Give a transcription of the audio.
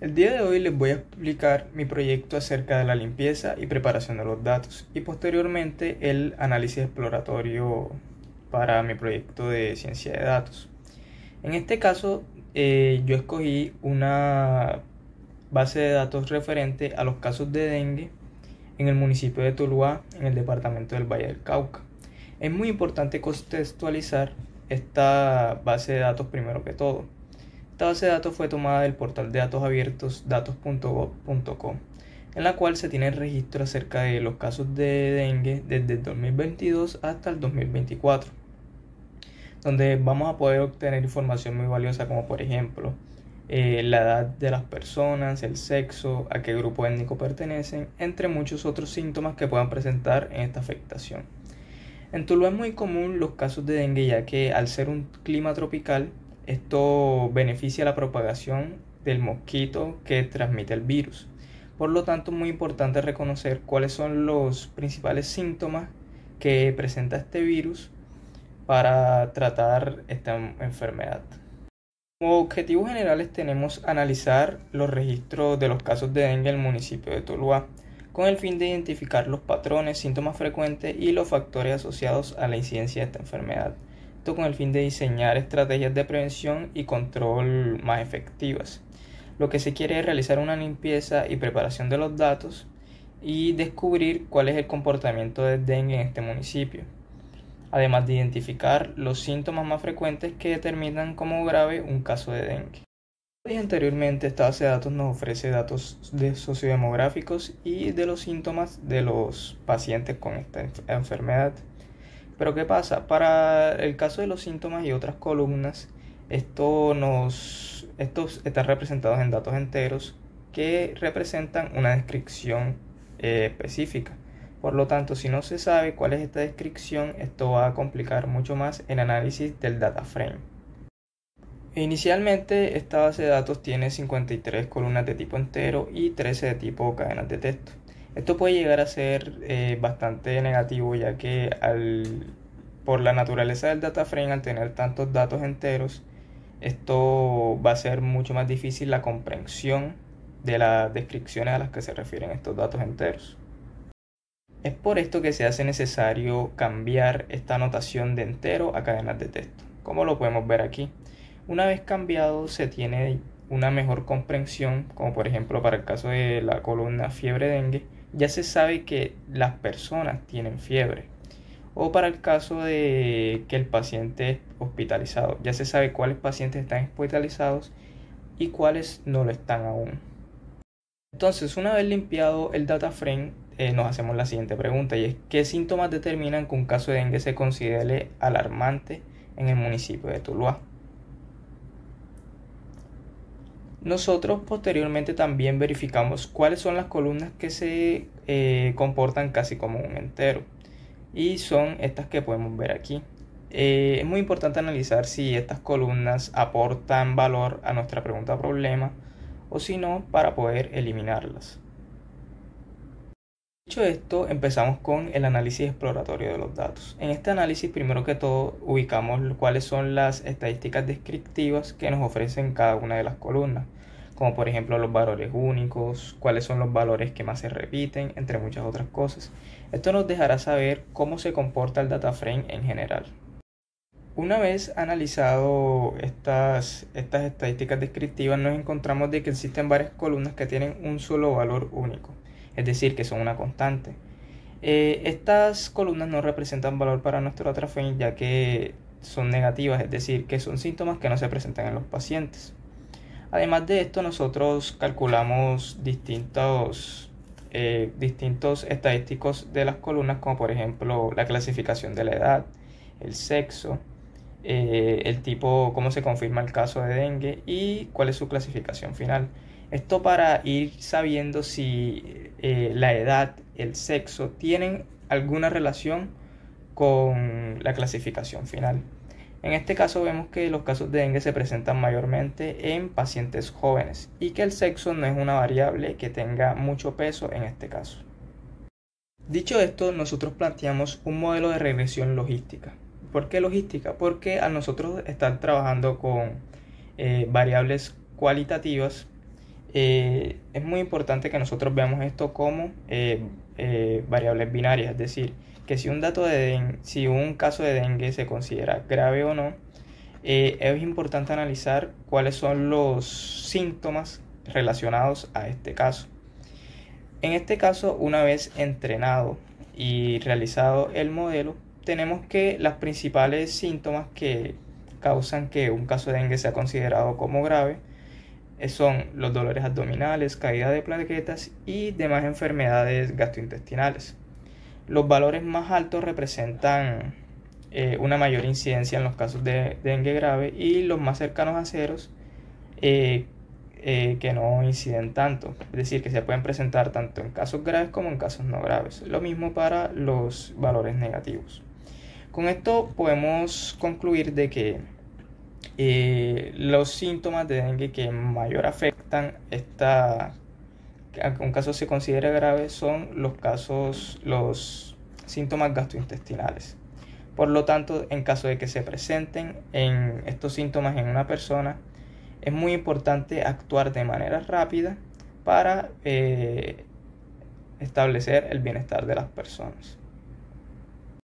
El día de hoy les voy a explicar mi proyecto acerca de la limpieza y preparación de los datos y posteriormente el análisis exploratorio para mi proyecto de ciencia de datos. En este caso, yo escogí una base de datos referente a los casos de dengue en el municipio de Tuluá, en el departamento del Valle del Cauca. Es muy importante contextualizar esta base de datos primero que todo. Esta base de datos fue tomada del portal de datos abiertos datos.gov.co, en la cual se tiene registro acerca de los casos de dengue desde el 2022 hasta el 2024, donde vamos a poder obtener información muy valiosa como por ejemplo la edad de las personas, el sexo, a qué grupo étnico pertenecen, entre muchos otros síntomas que puedan presentar en esta afectación. En Tuluá es muy común los casos de dengue, ya que al ser un clima tropical, esto beneficia la propagación del mosquito que transmite el virus. Por lo tanto, es muy importante reconocer cuáles son los principales síntomas que presenta este virus para tratar esta enfermedad. Como objetivos generales tenemos analizar los registros de los casos de dengue en el municipio de Tuluá, con el fin de identificar los patrones, síntomas frecuentes y los factores asociados a la incidencia de esta enfermedad. Esto con el fin de diseñar estrategias de prevención y control más efectivas. Lo que se quiere es realizar una limpieza y preparación de los datos y descubrir cuál es el comportamiento del dengue en este municipio, además de identificar los síntomas más frecuentes que determinan como grave un caso de dengue. Y anteriormente, esta base de datos nos ofrece datos sociodemográficos y de los síntomas de los pacientes con esta enfermedad. Pero ¿qué pasa? Para el caso de los síntomas y otras columnas, estos están representados en datos enteros que representan una descripción específica. Por lo tanto, si no se sabe cuál es esta descripción, esto va a complicar mucho más el análisis del data frame. Inicialmente, esta base de datos tiene 53 columnas de tipo entero y 13 de tipo cadenas de texto. Esto puede llegar a ser bastante negativo, ya que por la naturaleza del data frame, al tener tantos datos enteros, esto va a ser mucho más difícil la comprensión de las descripciones a las que se refieren estos datos enteros. Es por esto que se hace necesario cambiar esta notación de entero a cadenas de texto, como lo podemos ver aquí. Una vez cambiado, se tiene una mejor comprensión, como por ejemplo para el caso de la columna fiebre dengue, ya se sabe que las personas tienen fiebre. O para el caso de que el paciente es hospitalizado, ya se sabe cuáles pacientes están hospitalizados y cuáles no lo están aún. Entonces, una vez limpiado el data frame, nos hacemos la siguiente pregunta, y es: ¿qué síntomas determinan que un caso de dengue se considere alarmante en el municipio de Tuluá? Nosotros posteriormente también verificamos cuáles son las columnas que se comportan casi como un entero, y son estas que podemos ver aquí. Es muy importante analizar si estas columnas aportan valor a nuestra pregunta problema o si no, para poder eliminarlas. Dicho esto, empezamos con el análisis exploratorio de los datos. En este análisis, primero que todo, ubicamos cuáles son las estadísticas descriptivas que nos ofrecen cada una de las columnas, como por ejemplo los valores únicos, cuáles son los valores que más se repiten, entre muchas otras cosas. Esto nos dejará saber cómo se comporta el data frame en general. Una vez analizado estas estadísticas descriptivas, nos encontramos de que existen varias columnas que tienen un solo valor único, es decir, que son una constante. Estas columnas no representan valor para nuestro data frame, ya que son negativas, es decir, que son síntomas que no se presentan en los pacientes. Además de esto, nosotros calculamos distintos estadísticos de las columnas, como por ejemplo la clasificación de la edad, el sexo, el tipo, cómo se confirma el caso de dengue y cuál es su clasificación final. Esto para ir sabiendo si la edad, el sexo tienen alguna relación con la clasificación final. En este caso vemos que los casos de dengue se presentan mayormente en pacientes jóvenes y que el sexo no es una variable que tenga mucho peso en este caso. Dicho esto, nosotros planteamos un modelo de regresión logística. ¿Por qué logística? Porque a nosotros estar trabajando con variables cualitativas, Es muy importante que nosotros veamos esto como variables binarias, es decir, que si si un caso de dengue se considera grave o no, es importante analizar cuáles son los síntomas relacionados a este caso. En este caso, una vez entrenado y realizado el modelo, tenemos que los principales síntomas que causan que un caso de dengue sea considerado como grave son los dolores abdominales, caída de plaquetas y demás enfermedades gastrointestinales. Los valores más altos representan una mayor incidencia en los casos de dengue grave, y los más cercanos a ceros que no inciden tanto, es decir, que se pueden presentar tanto en casos graves como en casos no graves. Lo mismo para los valores negativos. Con esto podemos concluir de que los síntomas de dengue que mayor afectan aunque un caso se considere grave, son los síntomas gastrointestinales. Por lo tanto, en caso de que se presenten estos síntomas en una persona, es muy importante actuar de manera rápida para establecer el bienestar de las personas.